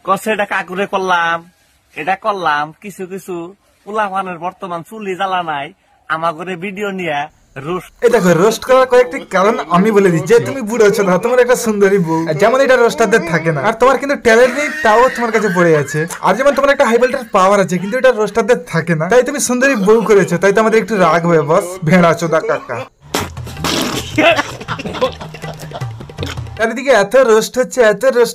কসে এটা কাকুরে করলাম, এটা করলাম কিছু কিছু পোলাপানের বর্তমান চুলি জ্বালা নাই আমাগরে ভিডিও নিয়ে রোস্ট। এটা রোস্ট করার কয়েকটি কারণ আমি বলে দিই। যে তুমি বুড়ো ছো না, তোমার একটা সুন্দরী বউ, যেমন এটা রোস্টারদের থাকে না, আর তোমার কিন্তু ট্যালেন্ট নেই তাও তোমার কাছে পড়ে আছে। আর যেমন তোমার একটা হাই ভোল্টেজ পাওয়ার আছে কিন্তু এটা রোস্টারদের থাকে না, তাই তুমি সুন্দরী বউ করেছো, তাই তো আমাদের একটু রাগ হবে বস। ভেড়া চোদা কাকা। চারিদিকে এত রোস্ট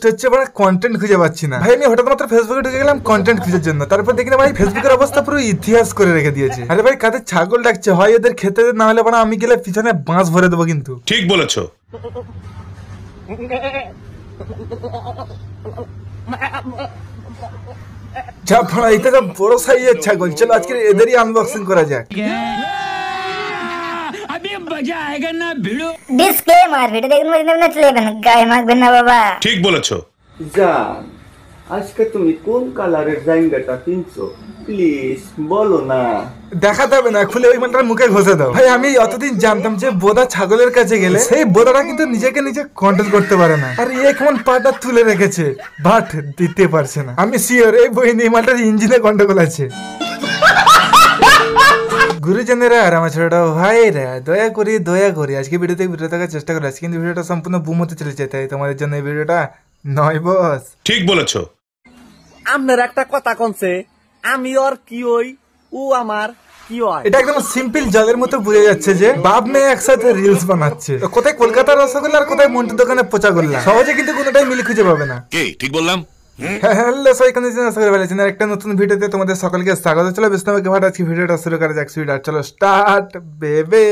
হচ্ছে মানে কন্টেন্ট খুঁজে পাচ্ছি না ভাই। আমি হঠাৎ মাত্র ফেসবুকে ঢুকে গেলাম কন্টেন্ট খুঁজার জন্য, তারপর দেখি না ভাই ফেসবুকের অবস্থা পুরো ইতিহাস করে রেখে দিয়েছে। আরে ভাই কাদের ছাগল ডাকছে, হয় এদের খেতে না হলে মানে আমি গেলে পিছনে বাঁশ ভরে দেবো কিন্তু। ঠিক বলেছো। যা ভাড়া এটা তো বড় সাইজের ছাগল, চলো আজকে এদেরই আনবক্সিং করা যাক। ডিসক্লেমার ভিডিও দেখবেন না চলেবেন, গায়ে মাখবেন না বাবা। ঠিক বলেছো। জান আজকে তুমি কোন কালারের জাঙ্গাটা কিনছো প্লিজ বলো না। দেখাতে হবে না, খুলে ওই মালটার মুখে ঘষে দাও। ভাই আমি অতদিন জানতাম যে বোদা ছাগলের কাছে গেলে সেই বোদাটা কিন্তু নিজেকে নিজে কন্ট্রোল করতে পারে না, আর এই কেমন পাটা তুলে রেখেছে বাট দিতে পারছে না। আমি শিওর এই বই নিয়ে মালটার ইঞ্জিনে গন্ডগোল আছে। গুরুজনেরা আর আমার ছোট ভাইরা দয়া করি আজকে ভিডিওতে বিরত থাকার চেষ্টা করে। আজকে কিন্তু ভিডিওটা সম্পূর্ণ বুম হতে চলেছে, তাই তোমাদের জন্য এই ভিডিওটা নয় বস। ঠিক বলেছো। আপনার একটা কথা কনছে আমি ওর কি ওই, ও আমার কি হয়। এটা একদম সিম্পল জলের মতো বুঝে যাচ্ছে যে বাপ মেয়ে একসাথে রিলস বানাচ্ছে। কোথায় কলকাতার রসগোল্লা আর কোথায় মন্টুর দোকানে পচা গোল্লা, সহজে কিন্তু কোনোটাই মিল খুঁজে পাবে না। কে ঠিক বললাম? হ্যালো সবাই, একটা নতুন ভিডিওতে তোমাদের সকলকে স্বাগত। চলো বিস্তারিত ভাট আজকে ভিডিওটা শুরু করা যাক। চলো স্টার্ট বেবে।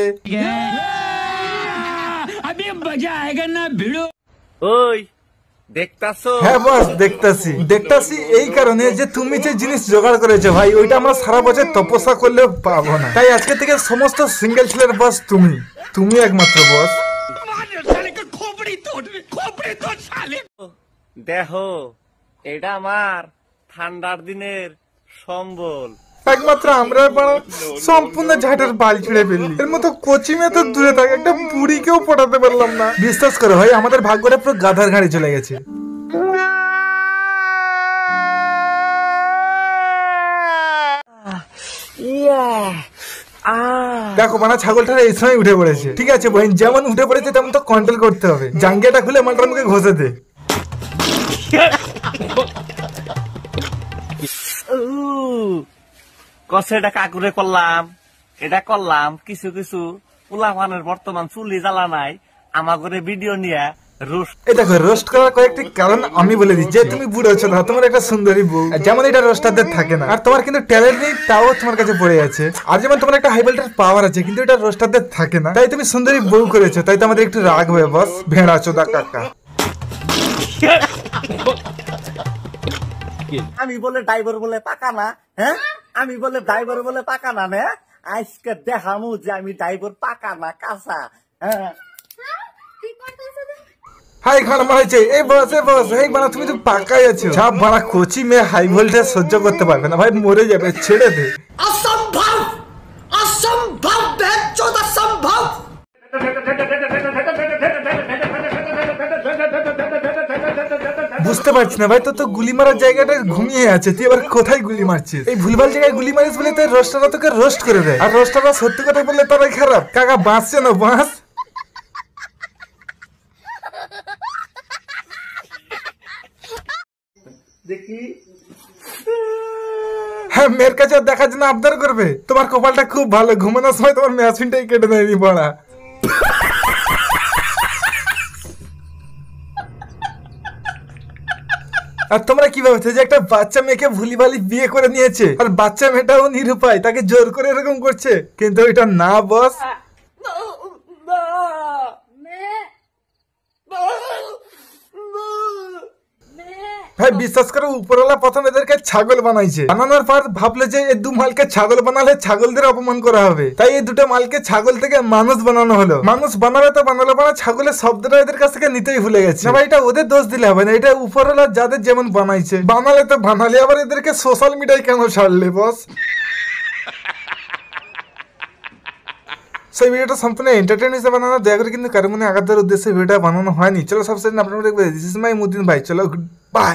ওই দেখতাছো? হ্যাঁ বস দেখতাছি এই কারণে যে তুমি যে জিনিস জোগাড় করেছো ভাই ওইটা আমরা সারা বছর তপস্যা করলেও পাবো না, তাই আজকে থেকে সমস্ত সিঙ্গেল ছেলের বস তুমি একমাত্র বস। দেখো এটা আমার ঠান্ডার দিনের সম্বল। একমাত্র আমরা সম্পূর্ণ ঝাঁটের বাল ছিঁড়ে ফেললি। এর মতো কোচিং এ তো দূরে থাকে, একটা বুড়িকেও পটাতে পারলাম না। বিশ্বাস করো ভাই আমাদের ভাগ্যটা পুরো গাধার ঘাড়ে চলে গেছে। দেখো মানে ছাগলটা এই সময় উঠে পড়েছে। ঠিক আছে ভাই, যেমন উঠে পড়েছে তেমন তো কন্ট্রোল করতে হবে। জাঙ্গিয়াটা খুলে মালটার মুখে ঘষে দে। কসে এটা কাকুরে করলাম, এটা করলাম কিছু কিছু পোলাপানের বর্তমান চুলি জ্বালা নাই আমাগরে ভিডিও নিয়ে রোস্ট। এটা রোস্ট করার কয়েকটি কারণ আমি বলে দিই। যে তুমি বুড়ো ছো না, তোমার একটা সুন্দরী বউ, যেমন এটা রোস্টারদের থাকে না, আর তোমার কিন্তু ট্যালেন্ট নেই তাও তোমার কাছে পড়ে আছে। আর যেমন তোমার একটা হাই ভোল্টেজ পাওয়ার আছে কিন্তু এটা রোস্টারদের থাকে না, তাই তুমি সুন্দরী বউ করেছো, তাই তো আমাদের একটু রাগ হবে বস। ভেড়া চোদা কাকা। আমি বলে ড্রাইভার বলে পাকা না, হ্যাঁ আমি বলে ড্রাইভার বলে পাকা না, না আজকে দেখামু যে আমি ড্রাইভার পাকা না কাঁচা। হ্যাঁ হাই খান মারাইছে এই বস এই বানা তুমি তো পাকাই আছো। সব বানা কোচি মে হাই ভোল্টেজ সহ্য করতে পারবে না ভাই, মরে যাবে, ছেড়ে দে। অসম্ভব বেচোদ অসম্ভব। বুঝতে পারছি না ভাই, তোর তো গুলি মারার জায়গাটা ঘুমিয়ে আছে, তুই এবার কোথায় গুলি মারছিস? এই ভুলভাল জায়গায় গুলি মারিস বলে তোর রোস্টাররা তোকে রোস্ট করে দেয়, আর রোস্টাররা সত্যি কথা বললে তারাই খারাপ। কাকা বাঁচছে না বাঁচ। দেখি হ্যাঁ মেয়ের কাছে দেখার জন্য আবদার করবে। তোমার কপালটা খুব ভালো, ঘুমানোর সময় তোমার মেশিনটাই কেটে দেয়নি পড়া। আর তোমরা কি ভাবছো যে একটা বাচ্চা মেয়েকে ভুলিভালি বিয়ে করে নিয়েছে, আর বাচ্চা মেয়েটাও নিরুপায়, তাকে জোর করে এরকম করছে? কিন্তু এটা না বস। ভাই বিশ্বাস করো উপরওয়ালা প্রথম এদেরকে ছাগল বানাইছে, বানানোর পর ভাবলে যে এই দু মালকে ছাগল বানালে ছাগলদের অপমান করা হবে, তাই এই দুটো মালকে ছাগল থেকে মানুষ বানানো হলো। মানুষ বানাবে তো বানালো বানা, ছাগলের শব্দটা এদের কাছ থেকে নিতেই ভুলে গেছে। না ভাই এটা ওদের দোষ দিলে হবে না, এটা উপরওয়ালা যাদের যেমন বানাইছে। বানালে তো বানালে, আবার এদেরকে সোশ্যাল মিডিয়ায় কেন ছাড়লে বস? সেই ভিডিওটা সম্পূর্ণ এন্টারটেইন হিসেবে বানানো, দয়া করে কিন্তু কারো মনে আঘাত দেওয়ার উদ্দেশ্যে ভিডিওটা বানানো হয়নি। চলো সবশেষে আপনারা দেখবেন দিস ইজ মাই মুদিন ভাই। চলো